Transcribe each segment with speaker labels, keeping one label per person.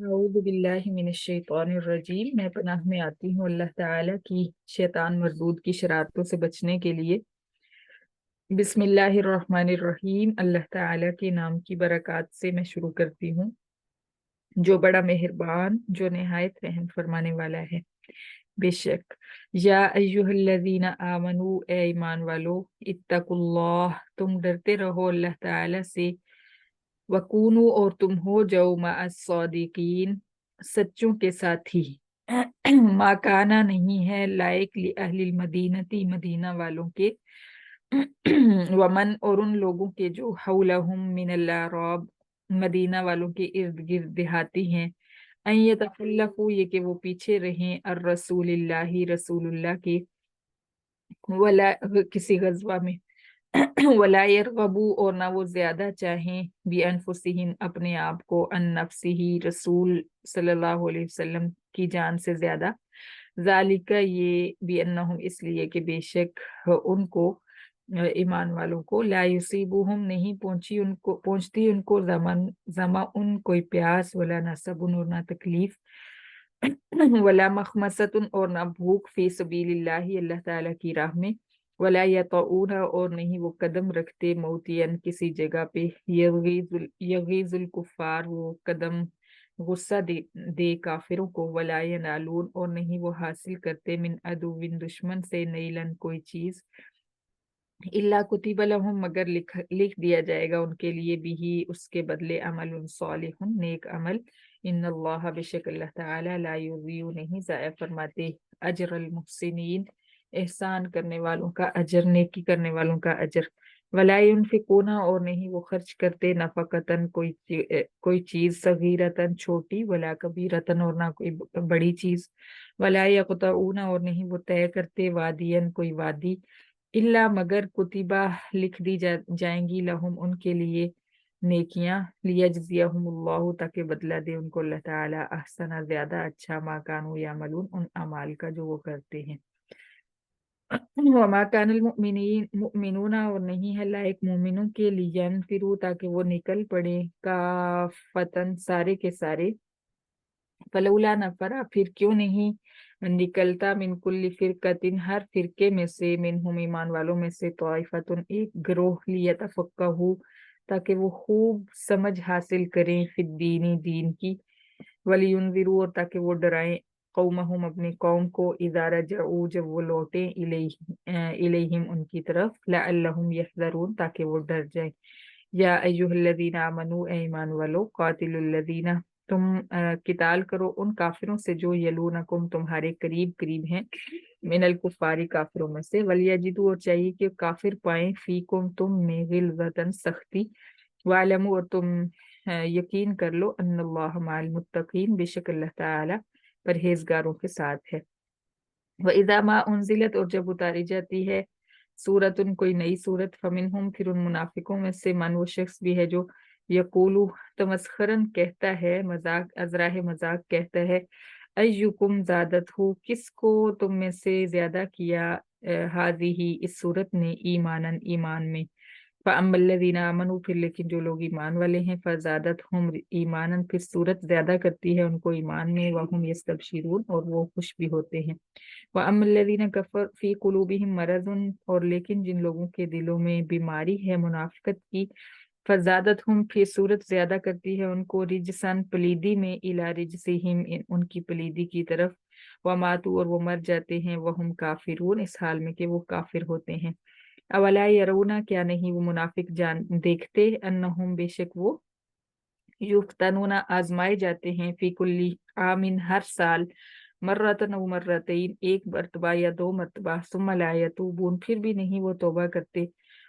Speaker 1: अऊज़ु बिल्लाहि मिनश्शैतानिर्रजीम। मैं पनाह में आती हूँ अल्लाह ताला की शैतान मरदूद की शरारतों से बचने के लिए। बिस्मिल्लाहिर्रहमानिर्रहीम। अल्लाह ताला के नाम की बरकत से मैं शुरू करती हूँ, जो बड़ा मेहरबान, जो निहायत रहम फरमाने वाला है। बेशक, या अय्युहल्लज़ीना आमनू, ए ईमान वालो, इत्तकुल्लाह, तुम डरते रहो अल्लाह ताला से। वकूनू, और तुम हो जाओ मअस-सादिकीन, सच्चों के साथी। माकाना, नहीं है लायक li अहलिल मदीनती, मदीना वालों के, वमन, और उन लोगों के जो हौलहुम मिनल अराब, मदीना वालों के इर्द गिर्द देहाती हैं, अन यतखल्लफू, ये कि वो पीछे रहें, अर रसूलिल्लाही, रसूलुल्लाह के, वला, किसी गजवा में, वला यरगबू, और ना वो ज्यादा चाहें, बी अनफुसिहिम, अपने आप को, अन नफ्सिही, रसूल सल्लल्लाहु अलैहि वसल्लम की जान से ज्यादा। जालिका, ये भी अन्नहुम, इसलिए कि बेशक उनको, ईमान वालों को, ला युसीबुहुम, नहीं पहुंचती उनको जमा उन कोई प्यास, वला नसबुन, और ना तकलीफ, वला मखमसतुन, और ना भूख, फी सबीलिल्लाही, अल्लाह ताला की राह में, वला यतऊन, और नहीं वो कदम रखते, मौतियन, किसी जगह पे, यगीजुल कुफ्फार, वो कदम गुस्सा दे काफिरों को, वला यनालून, और नहीं वो हासिल करते, मिन अदुविन, दुश्मन से, नईलन, कोई चीज, इल्ला कुतिब लहुम, मगर लिख दिया जाएगा उनके लिए, बिही, उसके बदले, अमल सालिहुन, नेक अमल। इन्नल्लाह, बेशक अल्लाह ताला, ला युज़ियु, नहीं जाया फरमाते, अजरल मुहसिनीन, एहसान करने वालों का अजर, नेकी करने वालों का अजर। वला युनफिकूना, और नहीं वो खर्च करते, नफकतन, कोई चीज, सगीरतन, छोटी, वला कबीरतन, और ना कोई बड़ी चीज, वला यक़तऊना, और नहीं वो तय करते, वादियन, कोई वादी, इल्ला, मगर, कुतिबा, लिख दी जाएंगी, लहुम, उनके लिए, नेकियां, लियजजियहुमुल्लाहु, ताकि बदला दे उनको अल्लाह ताला, अहसना, ज्यादा अच्छा, मा कानू यामलून, उन अमाल का जो वो करते हैं। वमा कानल मुमिनूना, और नहीं है लायक मोमिनों के लिए, यनफिरू, ताकि वो निकल पड़े, काफतन, सारे के सारे, फलौला नफरा, फिर क्यों नहीं निकलता, मिन कुल्ली फिरकतिन, हर फिरके में से, मिनहुम, ईमान वालों में से, तवाइफतुन, एक ग्रोह, लियतफक्कहू, ताकि वो खूब समझ हासिल करें, फिद्दीनी, दीन की, वलियुनजिरू, और ताकि वो डराएं, कौमहुम, अपनी कौम को, इज़ा रजऊ, जब वो लौटे, इलैहिम, उनकी तरफ, लअल्लहुम यहज़रून, ताकि वो डर जाए। या अय्युहल्लज़ीना आमनू, ए ईमान वालो, कातिलुल्लज़ीना, तुम किताल करो उन काफिरों से, जो यलूनकुम, तुम्हारे करीब करीब हैं, मिनल कुफारी, काफिरों में से, वलियजिदू, और चाहिए कि काफिर पाएं, फीकुम, तुम में, गिलज़तन, सख्ती, वालमू, और तुम यकीन कर लो, अन्नल्लाह माल मुत्तकीन, बेशक अल्लाह ताला परहेजगारों के साथ है। व इज़ा मा उनजिलत, और जब उतारी जाती है, सूरतुन, कोई नई सूरत, फमिनहुम, फिर उन मुनाफिकों में से, मन, वो शख्स भी है जो यकूलु, तमस्खरन, कहता है, मजाक, अजराह मजाक कहता है, अय्युकुम ज़ादत हो, किसको तुम में से ज्यादा किया, हाजिही, इस सूरत ने, ईमानन, ईमान में, फ़अम्मल्लज़ीना आमनू, फिर लेकिन जो लोग ईमान वाले हैं, फ़ज़ादतहुम ईमानन, फिर सूरत ज्यादा करती है उनको ईमान में, वहुम यस्तबशिरून, और वो खुश भी होते हैं। वअम्मल्लज़ीना कफ़र फ़ी क़ुलूबिहिम मरज़ुन, और लेकिन जिन लोगों के दिलों में बीमारी है, मुनाफिकत की, फ़ज़ादतहुम, फिर सूरत ज्यादा करती है उनको, रिजसन, पलीदी में, इला रिजसिहिम, उनकी पलीदी की तरफ, वमातू, और वो मर जाते हैं, वहुम काफिरून, इस हाल में कि वो काफिर होते हैं। अवला यरौना, क्या नहीं वो मुनाफिक जान देखते, अन्नहुम, बेशक वो, युफ्तनूना, आजमाए जाते हैं, फी कुल्ली आमिन, हर साल, मर्रतन व मर्रतैन, एक मर्तबा या दो मर्तबा, सुम्मा ला यतूबून, फिर भी नहीं वो तौबा करते,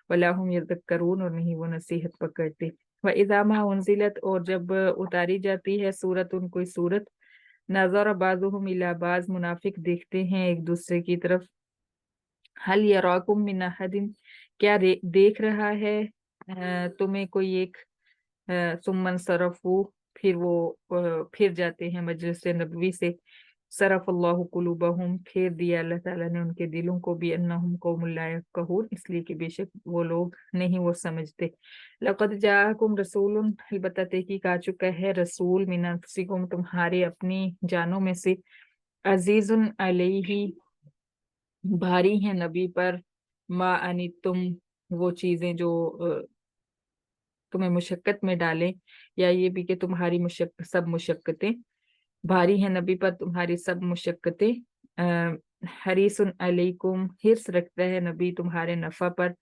Speaker 1: वला हुम यज़क्करून, और नहीं वो नसीहत पकड़ते। व इज़ा मा उनज़िलत, और जब उतारी जाती है सूरत, उन कोई सूरत, नज़र बाज़ुहुम इला बाज़, मुनाफिक देखते हैं एक दूसरे की तरफ, हल यराकुम मिन अहदिन, क्या देख रहा है तुम्हें कोई एक, सुम्मन सरफू, फिर वो फिर जाते हैं मजलिस नबवी से, सरफ अल्लाहु कुलूबहुम, फेर दिया अल्लाह ताला ने उनके दिलों को भी, अन्नहुम कौमुल ला यफ़क़हून, इसलिए कि बेशक वो लोग नहीं वो समझते। लक़द जाअकुम रसूलुन, अलबत्ता तहकीक आ चुका है रसूल, मिन अनफुसिकुम, तुम्हारे अपनी जानों में से, अजीजुन अलैहि, भारी है नबी पर, मा अनितुम, वो चीजें जो तुम्हें मुशक्कत में डालें, या ये भी कि तुम्हारी सब मुशक्कतें, भारी है नबी पर तुम्हारी सब मुशक्कतें। हरीसुन अलैकुम, हिर्स रखता है नबी तुम्हारे नफा पर,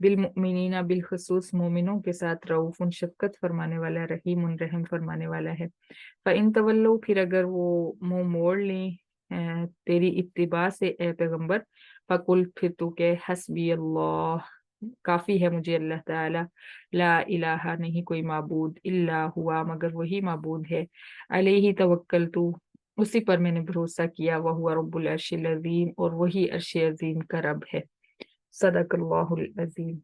Speaker 1: बिल मुमिनीना, बिलखुसूस मोमिनों के साथ, रऊफुन, शफकत फरमाने वाला, रहीमुन, रहम फरमाने वाला है। इन तवल्लो, फिर अगर वो मुंह मोड़ लें तेरी इत्तिबा से ए पैगंबर, फकुल, फिर तू के, हस्बी अल्लाह, काफी है मुझे अल्लाह ताला, ला इलाहा, नहीं कोई माबूद, इल्ला हुआ, मगर वही माबूद है, अलैहि तवक्कल तू, उसी पर मैंने भरोसा किया, वह हुआ रब्बुल अर्शिल अज़ीम, और वही अर्श अज़ीम का रब है। सदकल्लाहुल अज़ीम।